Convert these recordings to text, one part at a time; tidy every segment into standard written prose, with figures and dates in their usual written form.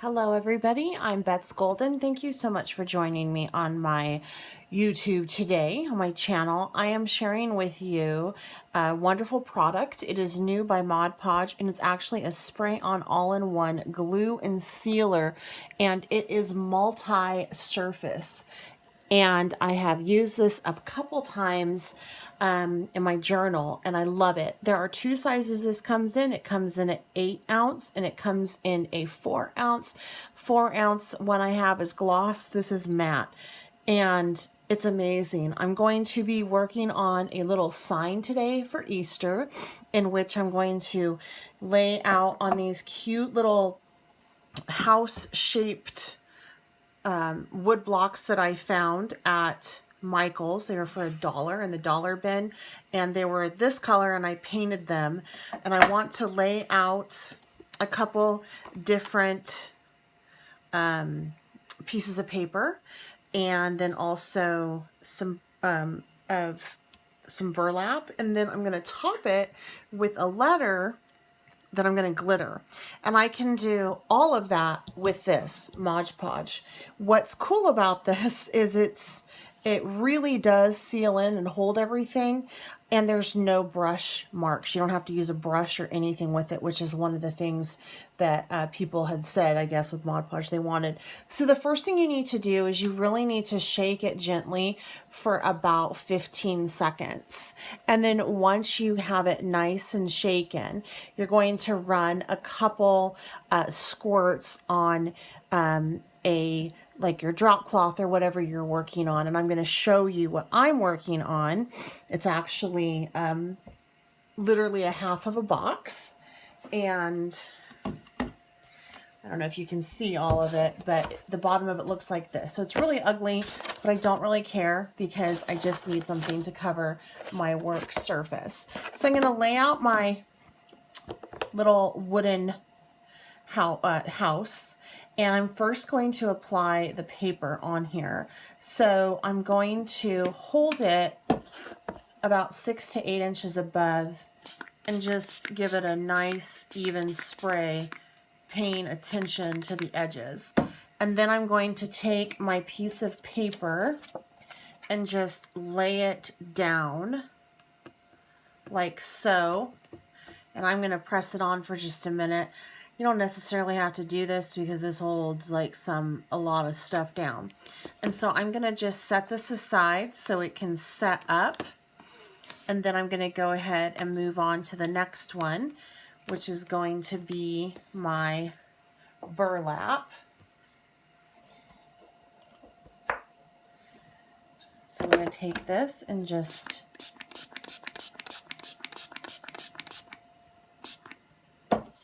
Hello everybody, I'm Bets Golden. Thank you so much for joining me on my YouTube today, on my channel. I am sharing with you a wonderful product. It is new by Podge, and it's actually a spray-on all-in-one glue and sealer, and it is multi-surface. And I have used this a couple times in my journal, and I love it. There are two sizes this comes in. It comes in an 8 ounce and it comes in a 4 ounce. 4 ounce one I have is gloss. This is matte, and it's amazing. I'm going to be working on a little sign today for Easter, in which I'm going to lay out on these cute little house-shaped wood blocks that I found at Michael's. They were for $1 in the dollar bin, and they were this color, and I painted them. And I want to lay out a couple different pieces of paper, and then also some some burlap, and then I'm going to top it with a letter that I'm going to glitter. And I can do all of that with this Mod Podge. What's cool about this is it really does seal in and hold everything, and there's no brush marks. You don't have to use a brush or anything with it, which is one of the things that people had said, I guess, with Mod Podge they wanted. So the first thing you need to do is you really need to shake it gently for about 15 seconds. And then once you have it nice and shaken, you're going to run a couple squirts on like your drop cloth or whatever you're working on. And I'm going to show you what I'm working on. It's actually literally a half of a box, and I don't know if you can see all of it, but the bottom of it looks like this. So it's really ugly, but I don't really care because I just need something to cover my work surface. So I'm going to lay out my little wooden house, and I'm first going to apply the paper on here. So I'm going to hold it about 6 to 8 inches above and just give it a nice even spray, paying attention to the edges. And then I'm going to take my piece of paper and just lay it down like so. And I'm going to press it on for just a minute. You don't necessarily have to do this because this holds like a lot of stuff down. And so I'm going to just set this aside so it can set up. And then I'm going to go ahead and move on to the next one, which is going to be my burlap. So I'm going to take this and just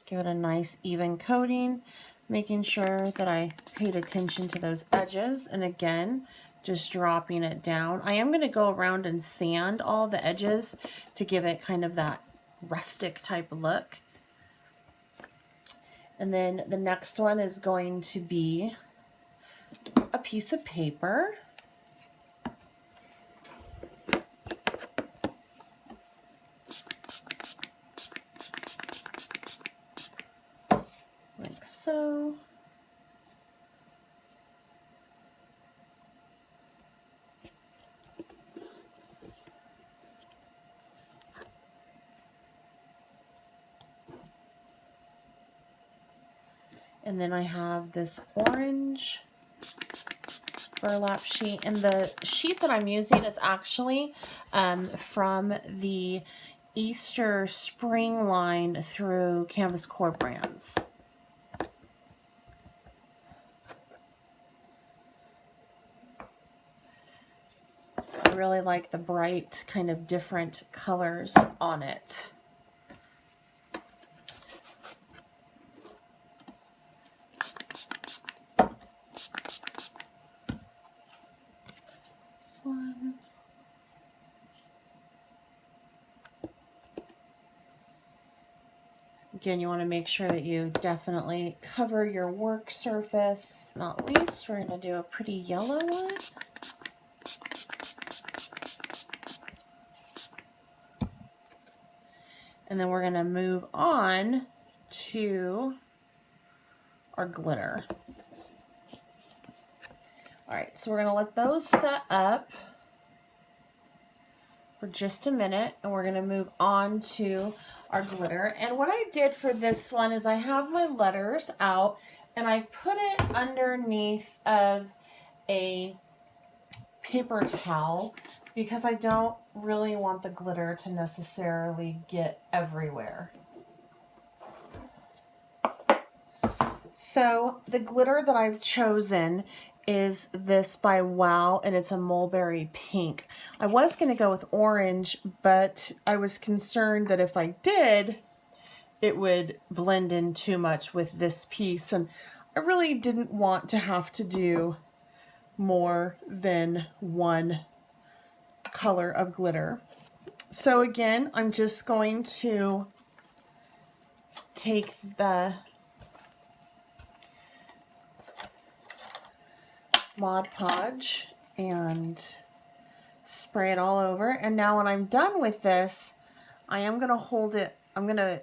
give it a nice even coating, making sure that I paid attention to those edges, and again, just dropping it down. I am going to go around and sand all the edges to give it kind of that rustic type look. And then the next one is going to be a piece of paper. Like so. And then I have this orange burlap sheet, and the sheet that I'm using is actually from the Easter spring line through Canvas Corp Brands. I really like the bright kind of different colors on it. One. Again, you want to make sure that you definitely cover your work surface. Not least, we're going to do a pretty yellow one. And then we're going to move on to our glitter. All right, so we're gonna let those set up for just a minute, and we're gonna move on to our glitter. And what I did for this one is I have my letters out and I put it underneath of a paper towel because I don't really want the glitter to necessarily get everywhere. So the glitter that I've chosen is this by Wow, and it's a mulberry pink. I was going to go with orange, but I was concerned that if I did, it would blend in too much with this piece, and I really didn't want to have to do more than one color of glitter. So again, I'm just going to take the Mod Podge and spray it all over. And now when I'm done with this, I am going to hold it, I'm going to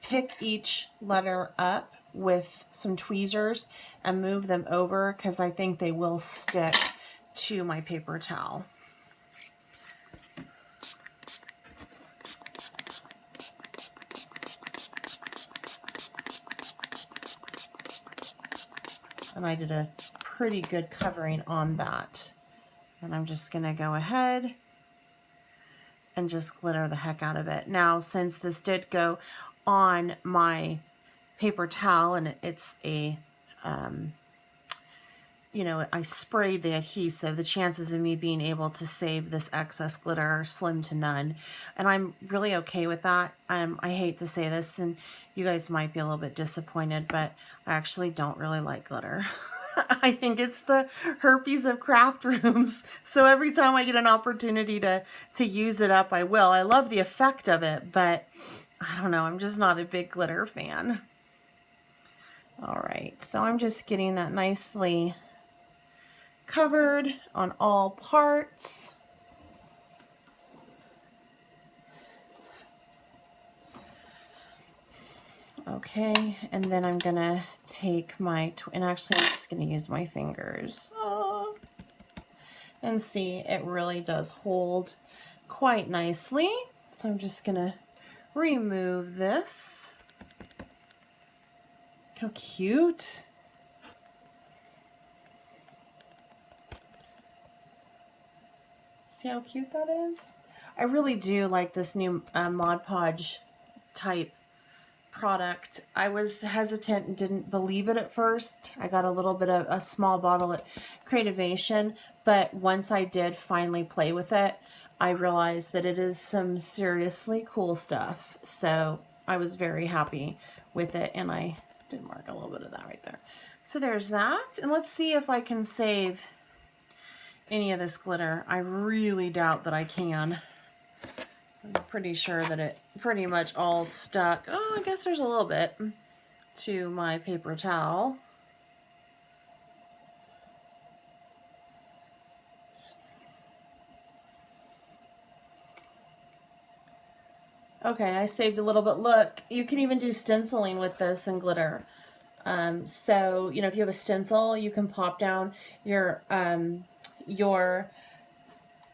pick each letter up with some tweezers and move them over because I think they will stick to my paper towel. And I did a pretty good covering on that. And I'm just going to go ahead and just glitter the heck out of it. Now, since this did go on my paper towel and it's a, you know, I sprayed the adhesive, the chances of me being able to save this excess glitter are slim to none. And I'm really okay with that. I hate to say this, and you guys might be a little bit disappointed, but I actually don't really like glitter. I think it's the herpes of craft rooms. So every time I get an opportunity to use it up, I will. I love the effect of it, but I don't know, I'm just not a big glitter fan. All right, so I'm just getting that nicely covered on all parts. Okay, and then I'm gonna take my, and actually I'm just gonna use my fingers. And see, it really does hold quite nicely. So I'm just gonna remove this. How cute. See how cute that is? I really do like this new Mod Podge type product. I was hesitant and didn't believe it at first. I got a little bit of a small bottle at Creativation, but once I did finally play with it, I realized that it is some seriously cool stuff. So I was very happy with it, and I did mark a little bit of that right there. So there's that, and let's see if I can save any of this glitter. I really doubt that I can. I'm pretty sure that it pretty much all stuck. Oh, I guess there's a little bit to my paper towel. Okay, I saved a little bit. Look, you can even do stenciling with this and glitter. So, you know, if you have a stencil, you can pop down your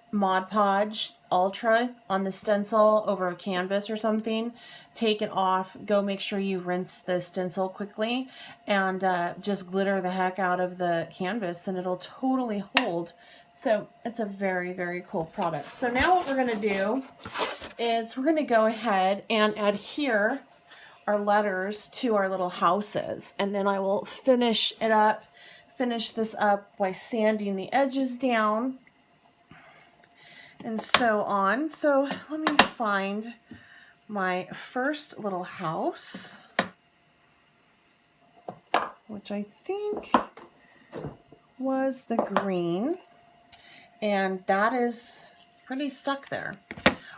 Mod Podge Ultra on the stencil over a canvas or something, take it off, go make sure you rinse the stencil quickly, and just glitter the heck out of the canvas, and it'll totally hold. So it's a very, very cool product. So now what we're going to do is we're going to go ahead and adhere our letters to our little houses, and then I will finish this up by sanding the edges down and so on. So let me find my first little house, which I think was the green, and that is pretty stuck there.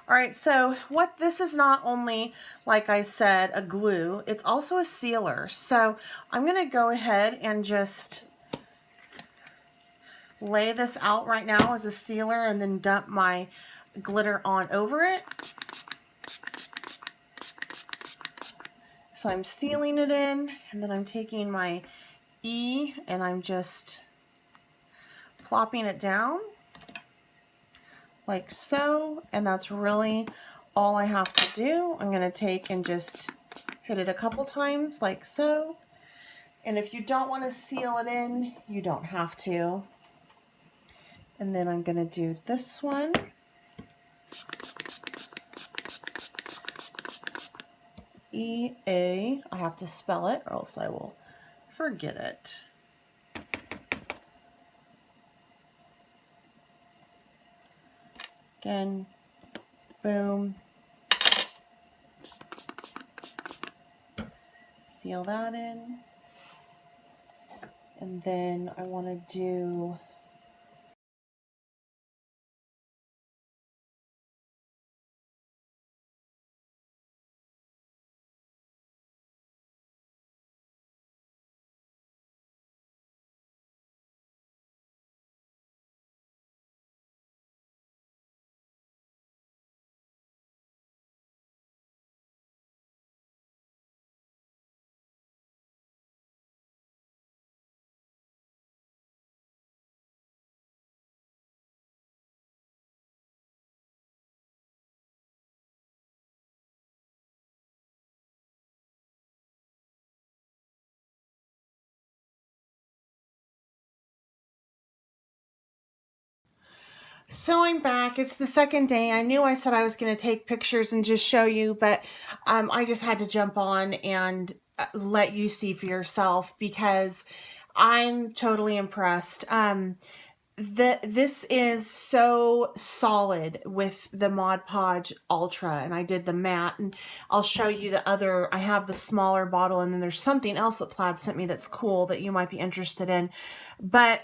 All right, so this is not only, like I said, a glue, it's also a sealer. So I'm gonna go ahead and just lay this out right now as a sealer and then dump my glitter on over it. So I'm sealing it in, and then I'm taking my E and I'm just plopping it down like so, and that's really all I have to do. I'm going to take and just hit it a couple times like so. And if you don't want to seal it in, you don't have to. And then I'm going to do this one. E-A. I have to spell it or else I will forget it. Again, boom. Seal that in. And then I want to do So I'm back. It's the second day. I knew I said I was going to take pictures and just show you, but I just had to jump on and let you see for yourself because I'm totally impressed. This is so solid with the Mod Podge Ultra, and I did the matte, and I'll show you the other. I have the smaller bottle, and then there's something else that Plaid sent me that's cool that you might be interested in. But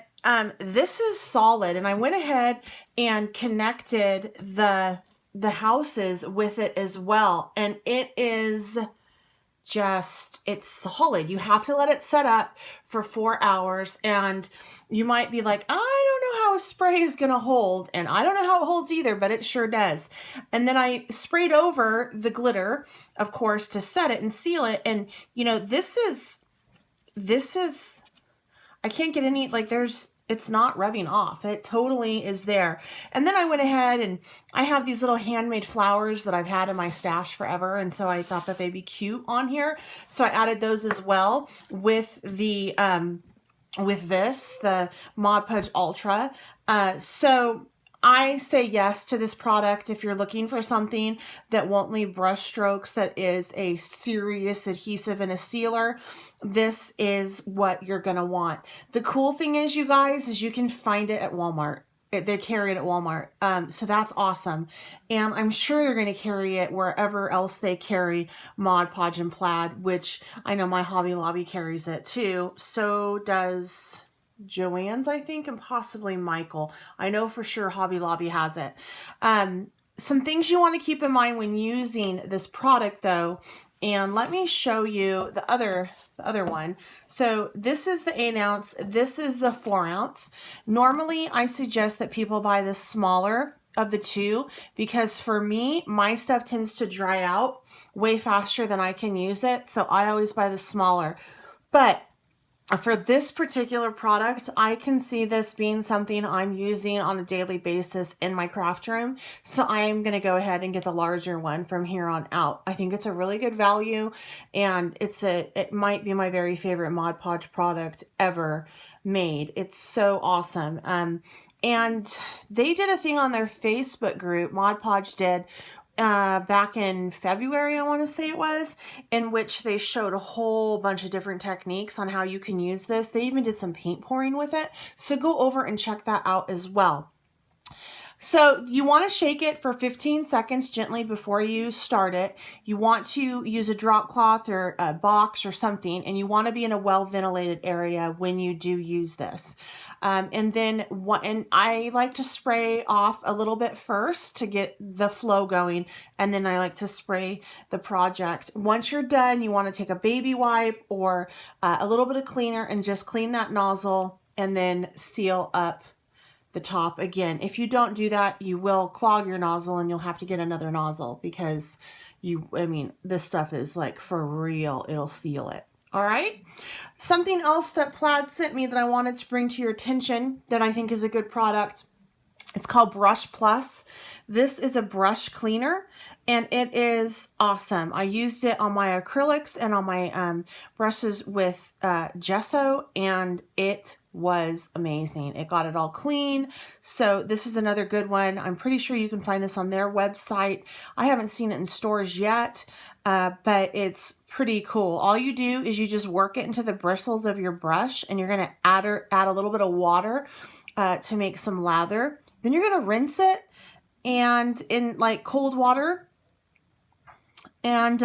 this is solid, and I went ahead and connected the houses with it as well, and it is just, it's solid. You have to let it set up for 4 hours, and you might be like, I don't know how a spray is gonna hold, and I don't know how it holds either, but it sure does. And then I sprayed over the glitter, of course, to set it and seal it, and you know, this is I can't get any, like, it's not rubbing off. It totally is there. And then I went ahead and I have these little handmade flowers that I've had in my stash forever. And so I thought that they'd be cute on here. So I added those as well with the, the Mod Podge Ultra. So I say yes to this product if you're looking for something that won't leave brush strokes, that is a serious adhesive and a sealer. This is what you're going to want. The cool thing is, you guys, is you can find it at Walmart. They carry it at Walmart. So that's awesome. And I'm sure they're going to carry it wherever else they carry Mod Podge and Plaid, which I know my Hobby Lobby carries it too. So does Joann's, I think, and possibly Michael. I know for sure Hobby Lobby has it. Some things you want to keep in mind when using this product, though, and let me show you the other one. So this is the 8 ounce. This is the 4 ounce. Normally, I suggest that people buy the smaller of the two, because for me, my stuff tends to dry out way faster than I can use it. So I always buy the smaller. But for this particular product, I can see this being something I'm using on a daily basis in my craft room. So I am going to go ahead and get the larger one from here on out. I think it's a really good value, and it might be my very favorite Mod Podge product ever made. It's so awesome. And they did a thing on their Facebook group, Mod Podge did, back in February, I want to say it was, in which they showed a whole bunch of different techniques on how you can use this. They even did some paint pouring with it. So go over and check that out as well. So you want to shake it for 15 seconds gently before you start it. You want to use a drop cloth or a box or something, and you want to be in a well-ventilated area when you do use this. And I like to spray off a little bit first to get the flow going, and then I like to spray the project. Once you're done, you want to take a baby wipe or a little bit of cleaner and just clean that nozzle and then seal up the top again. If you don't do that, you will clog your nozzle and you'll have to get another nozzle because I mean, this stuff is like for real. It'll seal it. All right. Something else that Plaid sent me that I wanted to bring to your attention that I think is a good product. It's called Brush Plus. This is a brush cleaner and it is awesome. I used it on my acrylics and on my brushes with gesso, and it was amazing. It got it all clean. So this is another good one. I'm pretty sure you can find this on their website. I haven't seen it in stores yet, but it's pretty cool. All you do is you just work it into the bristles of your brush, and you're going to add a little bit of water to make some lather. Then you're going to rinse it and in like cold water, and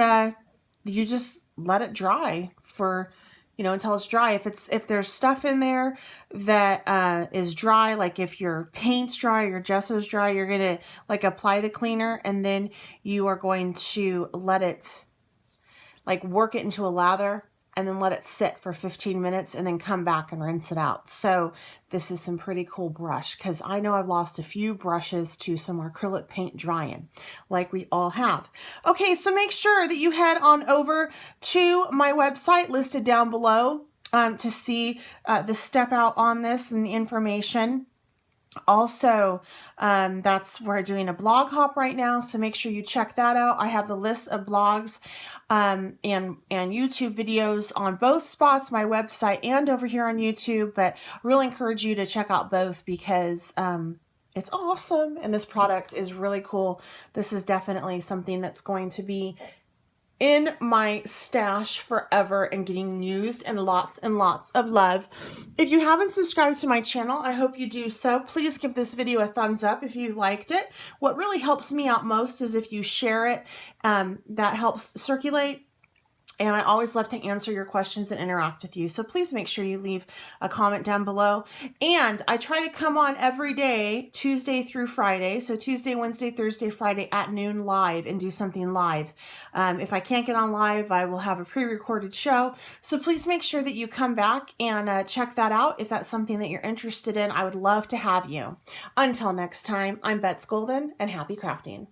you just let it dry for, you know, until it's dry. If there's stuff in there that is dry, like if your paint's dry, your gesso's dry, you're going to like apply the cleaner, and then you are going to let it like work it into a lather, and then let it sit for 15 minutes and then come back and rinse it out. So this is some pretty cool brush, because I know I've lost a few brushes to some acrylic paint drying, like we all have. Okay, so make sure that you head on over to my website listed down below to see the step out on this and the information. Also, that's we're doing a blog hop right now, so make sure you check that out. I have the list of blogs and YouTube videos on both spots, my website and over here on YouTube, but I really encourage you to check out both because it's awesome and this product is really cool. This is definitely something that's going to be in my stash forever and getting used, and lots of love. If you haven't subscribed to my channel, I hope you do so. Please give this video a thumbs up if you liked it. What really helps me out most is if you share it. That helps circulate. And I always love to answer your questions and interact with you. So please make sure you leave a comment down below. And I try to come on every day, Tuesday through Friday. So Tuesday, Wednesday, Thursday, Friday at noon live, and do something live. If I can't get on live, I will have a pre-recorded show. So please make sure that you come back and check that out. If that's something that you're interested in, I would love to have you. Until next time, I'm Bets Golden, and happy crafting.